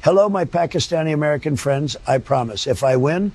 Hello, my Pakistani American friends. I promise, if I win,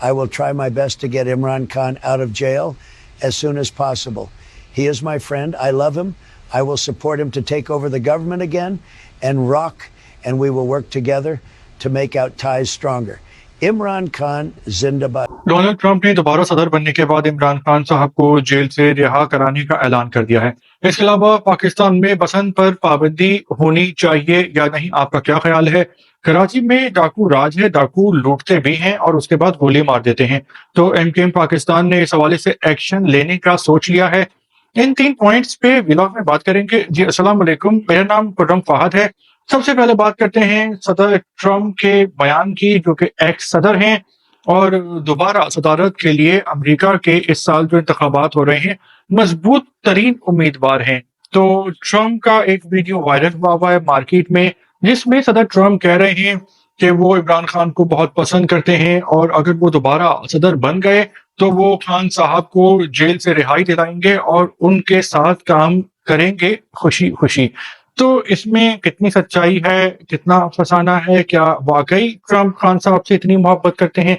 I will try my best to get Imran Khan out of jail as soon as possible. He is my friend. I love him. I will support him to take over the government again and rock, and we will work together to make our ties stronger. Imran Khan Zindabad. Donald Trump ने दोबारा सदर बनने के बाद इमरान खान साहब को jail से रिहा कराने का ऐलान कर दिया है। इसके अलावा पाकिस्तान में बसंत पर पाबंदी होनी चाहिए या नहीं, आपका क्या ख्याल है? कराची में डाकू राज है, डाकू लूटते भी हैं और उसके बाद गोली मार देते हैं। तो एमकेएम पाकिस्तान ने इस हवाले से एक्शन लेने का सोच लिया है। इन 3 पॉइंट्स पे व्लॉग में बात करेंगे। जी अस्सलाम वालेकुम, मेरा नाम खुर्रम फहद है। सबसे पहले बात करते हैं सदर ट्रंप के बयान की, जो कि एक्स सदर हैं और दोबारा सदारत के लिए अमेरिका के इस साल जो इंतखाबात हो रहे हैं, मजबूत तरीन उम्मीदवार हैं। तो ट्रंप का एक वीडियो वायरल हुआ है मार्केट में, जिसमें सदर ट्रंप कह रहे हैं कि वो इमरान खान को बहुत पसंद करते हैं और अगर वो दोबारा सदर बन गए तो वो खान साहब को जेल से रिहाई दिलाएंगे और उनके साथ काम करेंगे खुशी खुशी। तो इसमें कितनी सच्चाई है, कितना फसाना है? क्या वाकई ट्रंप खान साहब से इतनी मोहब्बत करते हैं?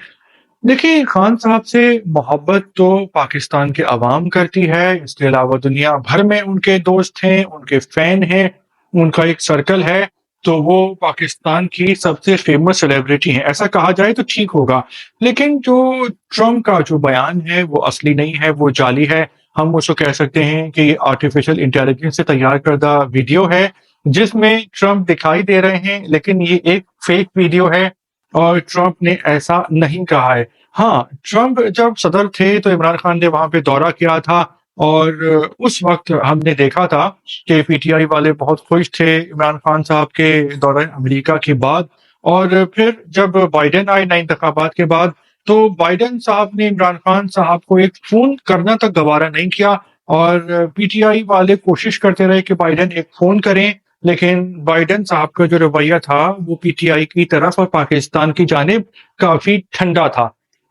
देखिए, खान साहब से मोहब्बत तो पाकिस्तान के अवाम करती है, इसके अलावा दुनिया भर में उनके दोस्त हैं, उनके फैन हैं, उनका एक सर्कल है। तो वो पाकिस्तान की सबसे फेमस सेलिब्रिटी हैं, ऐसा कहा जाए तो ठीक होगा। लेकिन जो ट्रंप का जो बयान है वो असली नहीं है, वो जाली है। हम उसको कह सकते हैं कि आर्टिफिशियल इंटेलिजेंस से तैयार करदा वीडियो है, जिसमें ट्रंप दिखाई दे रहे हैं, लेकिन ये एक फेक वीडियो है और ट्रंप ने ऐसा नहीं कहा है। हाँ, ट्रंप जब सदर थे तो इमरान खान ने वहां पे दौरा किया था और उस वक्त हमने देखा था कि पीटीआई वाले बहुत खुश थे इमरान खान साहब के दौरे अमेरिका के बाद। और फिर जब बाइडेन आए नए इंतखाबात के बाद, तो बाइडेन साहब ने इमरान खान साहब को एक फोन करना तक गवारा नहीं किया और पीटीआई वाले कोशिश करते रहे कि बाइडेन एक फोन करें, लेकिन बाइडेन साहब का जो रवैया था वो पीटीआई की तरफ और पाकिस्तान की जानिब काफी ठंडा था।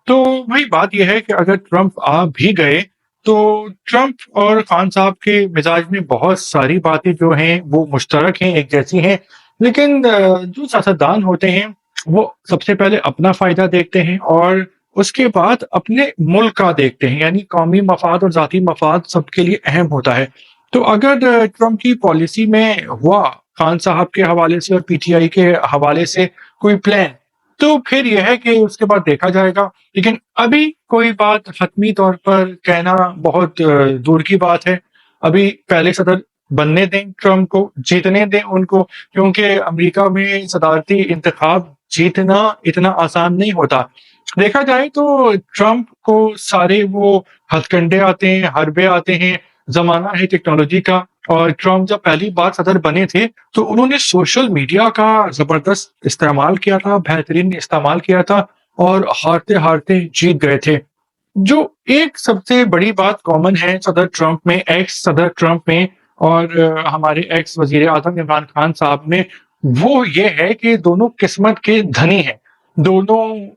तो वही बात यह है कि अगर ट्रंप आ भी गए तो ट्रंप और खान साहब के मिजाज में बहुत सारी बातें जो हैं वो मुश्तरक हैं, एक जैसी हैं। लेकिन जो सियासतदान होते हैं वो सबसे पहले अपना फायदा देखते हैं और उसके बाद अपने मुल्क का देखते हैं, यानी कौमी मफाद और जाती मफाद सबके लिए अहम होता है। तो अगर ट्रंप की पॉलिसी में हुआ खान साहब के हवाले से और पीटीआई के हवाले से कोई प्लान, तो फिर यह है कि उसके बाद देखा जाएगा। लेकिन अभी कोई बात हतमी तौर पर कहना बहुत दूर की बात है। अभी पहले सदर बनने दें ट्रंप को, जीतने दें उनको, क्योंकि अमेरिका में सदारती इंतखाब जीतना इतना आसान नहीं होता। देखा जाए तो ट्रंप को सारे वो हथकंडे आते हैं, हरबे आते हैं, जमाना है टेक्नोलॉजी का। और ट्रंप जब पहली बार सदर बने थे तो उन्होंने सोशल मीडिया का जबरदस्त इस्तेमाल किया था, बेहतरीन इस्तेमाल किया था और हारते हारते जीत गए थे। जो एक सबसे बड़ी बात कॉमन है सदर ट्रंप में, एक्स सदर ट्रंप में और हमारे एक्स वजीर आजम इमरान खान साहब में, वो ये है कि दोनों किस्मत के धनी हैं, दोनों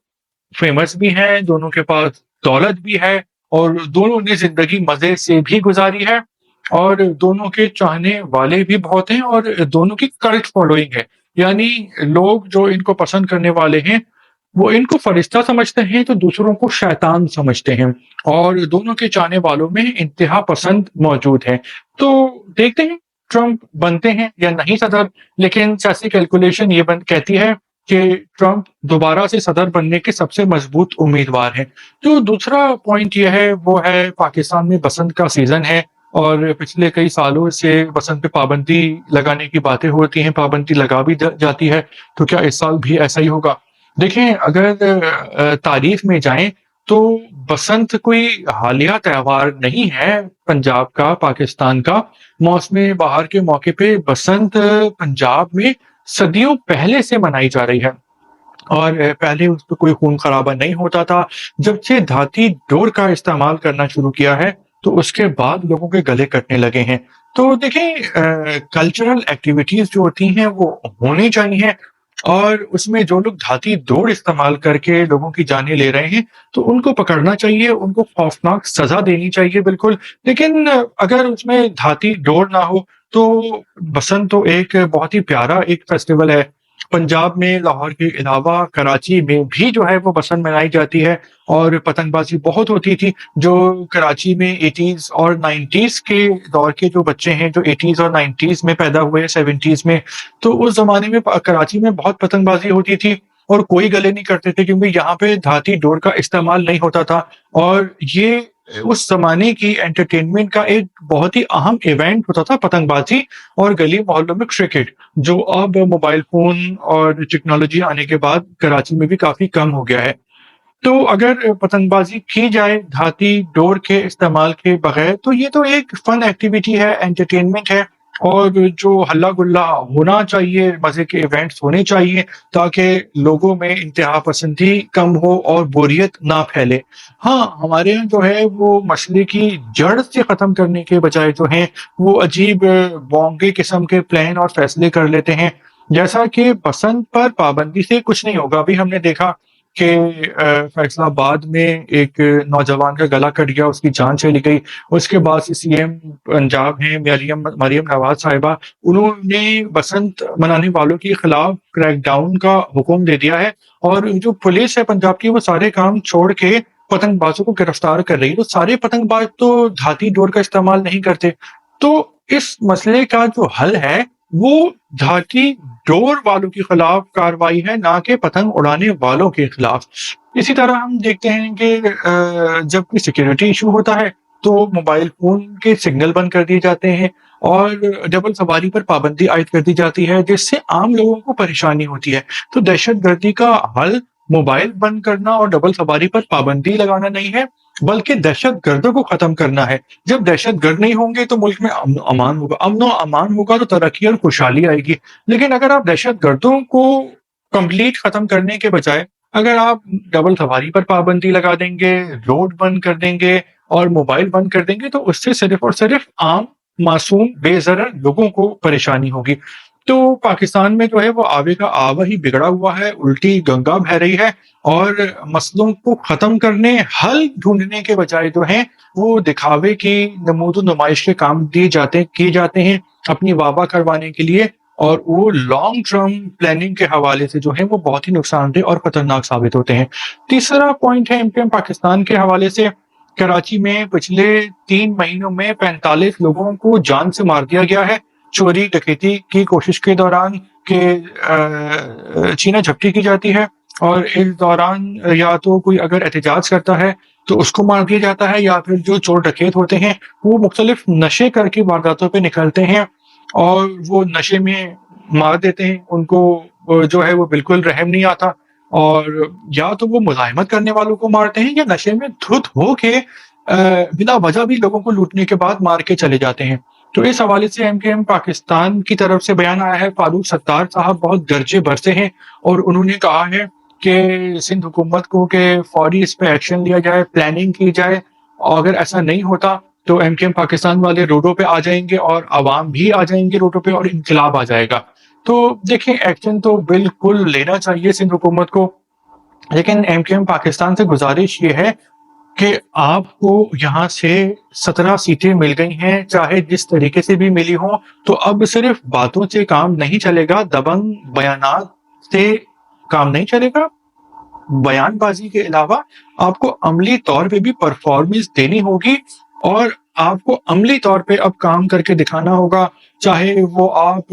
फेमस भी हैं, दोनों के पास दौलत भी है और दोनों ने जिंदगी मजे से भी गुजारी है और दोनों के चाहने वाले भी बहुत हैं और दोनों की कल्ट फॉलोइंग है। यानी लोग जो इनको पसंद करने वाले हैं वो इनको फरिश्ता समझते हैं तो दूसरों को शैतान समझते हैं और दोनों के चाहने वालों में इंतहा पसंद मौजूद है। तो देखते हैं ट्रंप बनते हैं या नहीं सदर, लेकिन सियासी कैलकुलेशन ये कहती है कि ट्रंप दोबारा से सदर बनने के सबसे मजबूत उम्मीदवार हैं। जो दूसरा पॉइंट यह है वो है पाकिस्तान में बसंत का सीजन है और पिछले कई सालों से बसंत पे पाबंदी लगाने की बातें होती हैं, पाबंदी लगा भी जाती है। तो क्या इस साल भी ऐसा ही होगा? देखें, अगर तारीख में जाएं तो बसंत कोई हालिया त्योहार नहीं है पंजाब का, पाकिस्तान का। मौसम बहार के मौके पे बसंत पंजाब में सदियों पहले से मनाई जा रही है और पहले उस पर कोई खून खराबा नहीं होता था। जब से धाती डोर का इस्तेमाल करना शुरू किया है तो उसके बाद लोगों के गले कटने लगे हैं। तो देखें, कल्चरल एक्टिविटीज जो होती हैं वो होनी चाहिए और उसमें जो लोग धाती डोर इस्तेमाल करके लोगों की जानें ले रहे हैं तो उनको पकड़ना चाहिए, उनको खौफनाक सजा देनी चाहिए, बिल्कुल। लेकिन अगर उसमें धाती डोर ना हो तो बसंत तो एक बहुत ही प्यारा एक फेस्टिवल है पंजाब में लाहौर के अलावा कराची में भी जो है वो बसंत मनाई जाती है और पतंगबाजी बहुत होती थी। जो कराची में 80s और 90s के दौर के जो बच्चे हैं, जो 80s और 90s में पैदा हुए, 70s में, तो उस ज़माने में कराची में बहुत पतंगबाजी होती थी और कोई गले नहीं करते थे क्योंकि यहाँ पे धाती डोर का इस्तेमाल नहीं होता था। और ये उस ज़माने की एंटरटेनमेंट का एक बहुत ही अहम इवेंट होता था पतंगबाजी और गली मोहल्लों में क्रिकेट, जो अब मोबाइल फ़ोन और टेक्नोलॉजी आने के बाद कराची में भी काफ़ी कम हो गया है। तो अगर पतंगबाजी की जाए धाती डोर के इस्तेमाल के बगैर, तो ये तो एक फन एक्टिविटी है, एंटरटेनमेंट है और जो हल्ला गुल्ला होना चाहिए, मजे के इवेंट्स होने चाहिए ताकि लोगों में इंतहा पसंदी कम हो और बोरियत ना फैले। हाँ, हमारे यहाँ जो है वो मसले की जड़ से खत्म करने के बजाय जो है वो अजीब बोंगे किस्म के प्लान और फैसले कर लेते हैं, जैसा कि बसंत पर पाबंदी से कुछ नहीं होगा। अभी हमने देखा कि फैसलाबाद में एक नौजवान का गला कट गया, उसकी जान चली गई। उसके बाद से सीएम पंजाब हैं मरियम नवाज साहिबा, उन्होंने बसंत मनाने वालों के खिलाफ क्रैकडाउन का हुक्म दे दिया है और जो पुलिस है पंजाब की वो सारे काम छोड़ के पतंगबाजों को गिरफ्तार कर रही है। तो सारे पतंगबाज तो धाती डोर का इस्तेमाल नहीं करते। तो इस मसले का जो हल है वो धाती डोर वालों के खिलाफ कार्रवाई है, ना कि पतंग उड़ाने वालों के खिलाफ। इसी तरह हम देखते हैं कि जब कोई सिक्योरिटी इशू होता है तो मोबाइल फोन के सिग्नल बंद कर दिए जाते हैं और डबल सवारी पर पाबंदी आयद कर दी जाती है, जिससे आम लोगों को परेशानी होती है। तो दहशतगर्दी का हल मोबाइल बंद करना और डबल सवारी पर पाबंदी लगाना नहीं है, बल्कि दहशतगर्दों को खत्म करना है। जब दहशतगर्द नहीं होंगे तो मुल्क में अमन अमान होगा, अमन और अमान होगा तो तरक्की और खुशहाली आएगी। लेकिन अगर आप दहशतगर्दों को कंप्लीट खत्म करने के बजाय अगर आप डबल सवारी पर पाबंदी लगा देंगे, रोड बंद कर देंगे और मोबाइल बंद कर देंगे, तो उससे सिर्फ और सिर्फ आम मासूम बेज़रर लोगों को परेशानी होगी। तो पाकिस्तान में जो है वो आवे का आवा ही बिगड़ा हुआ है, उल्टी गंगा बह रही है और मसलों को खत्म करने, हल ढूंढने के बजाय जो है वो दिखावे की नमूद नुमाइश के काम किए जाते हैं अपनी वाहवाह करवाने के लिए, और वो लॉन्ग टर्म प्लानिंग के हवाले से जो है वो बहुत ही नुकसानदेह और खतरनाक साबित होते हैं। तीसरा पॉइंट है एमकेएम पाकिस्तान के हवाले से, कराची में पिछले 3 महीनों में 45 लोगों को जान से मार दिया गया है चोरी डकैती की कोशिश के दौरान के छीना झपटी की जाती है और इस दौरान या तो कोई अगर एहतजाज करता है तो उसको मार दिया जाता है, या फिर जो चोर डकैत होते हैं वो मुख्तलिफ नशे करके वारदातों पे निकलते हैं और वो नशे में मार देते हैं उनको, जो है वो बिल्कुल रहम नहीं आता, और या तो वो मुज़ाहिमत करने वालों को मारते हैं या नशे में धुत हो के बिला वजह भी लोगों को लूटने के बाद मार के चले जाते हैं। तो इस हवाले से एमकेएम पाकिस्तान की तरफ से बयान आया है। फारूक सत्तार साहब बहुत गरजे बरसे हैं और उन्होंने कहा है कि सिंध हुकूमत को कि फौरी इस पे एक्शन लिया जाए, प्लानिंग की जाए, और अगर ऐसा नहीं होता तो एमकेएम पाकिस्तान वाले रोडों पे आ जाएंगे और आवाम भी आ जाएंगे रोडों पे और इंकलाब आ जाएगा। तो देखिए, एक्शन तो बिल्कुल लेना चाहिए सिंध हुकूमत को, लेकिन एमकेएम पाकिस्तान से गुजारिश ये है कि आपको यहाँ से 17 सीटें मिल गई हैं, चाहे जिस तरीके से भी मिली हो, तो अब सिर्फ बातों से काम नहीं चलेगा, दबंग बयानात से काम नहीं चलेगा। बयानबाजी के अलावा आपको अमली तौर पे भी परफॉर्मेंस देनी होगी और आपको अमली तौर पे अब काम करके दिखाना होगा, चाहे वो आप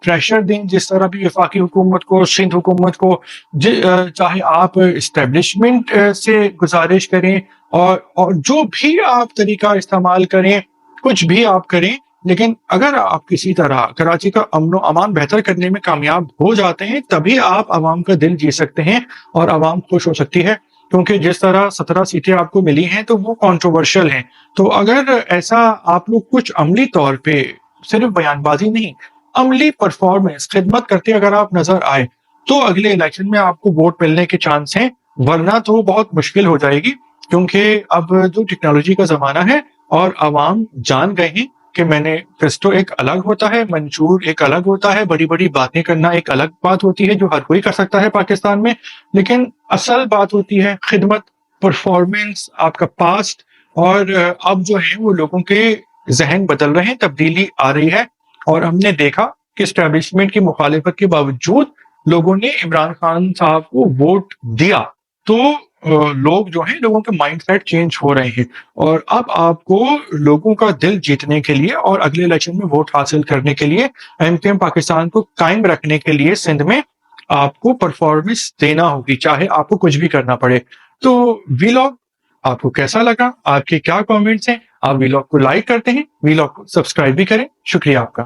प्रेशर दें जिस तरह भी वफाकी हुकूमत को, सिंध हुकूमत को, चाहे आप इस्टेब्लिशमेंट से गुजारिश करें और जो भी आप तरीका इस्तेमाल करें, कुछ भी आप करें, लेकिन अगर आप किसी तरह कराची का अमन और अमान बेहतर करने में कामयाब हो जाते हैं, तभी आप आवाम का दिल जीत सकते हैं और आवाम खुश हो सकती है। क्योंकि जिस तरह 17 सीटें आपको मिली हैं तो वो कंट्रोवर्शियल हैं। तो अगर ऐसा आप लोग कुछ अमली तौर पे, सिर्फ बयानबाजी नहीं, अमली परफॉर्मेंस, खिदमत करते अगर आप नजर आए, तो अगले इलेक्शन में आपको वोट मिलने के चांस हैं, वरना तो बहुत मुश्किल हो जाएगी। क्योंकि अब जो टेक्नोलॉजी का जमाना है और आवाम जान गए हैं कि मैनिफेस्टो एक अलग होता है, मंशूर एक अलग होता है, बड़ी बड़ी बातें करना एक अलग बात होती है जो हर कोई कर सकता है पाकिस्तान में, लेकिन असल बात होती है खिदमत, परफॉर्मेंस, आपका पास्ट। और अब जो है वो लोगों के जहन बदल रहे हैं, तब्दीली आ रही है और हमने देखा कि एस्टेब्लिशमेंट की मुखालिफत के बावजूद لوگوں نے عمران خان صاحب کو ووٹ دیا تو لوگ جو ہیں لوگوں کے مائنڈ سیٹ چینج ہو رہے ہیں اور اب آپ کو لوگوں کا دل جیتنے کے لیے اور اگلے الیکشن میں ووٹ حاصل کرنے کے لیے ایم کیو ایم پاکستان کو قائم رکھنے کے لیے سندھ میں آپ کو پرفارمنس دینا ہوگی چاہے آپ کو کچھ بھی کرنا پڑے. تو ویلاگ آپ کو کیسا لگا؟ آپ کے کیا کامنٹس ہیں؟ آپ ویلاگ کو لائک کرتے ہیں، ویلاگ کو سبسکرائب بھی کریں. شکریہ آپ کا.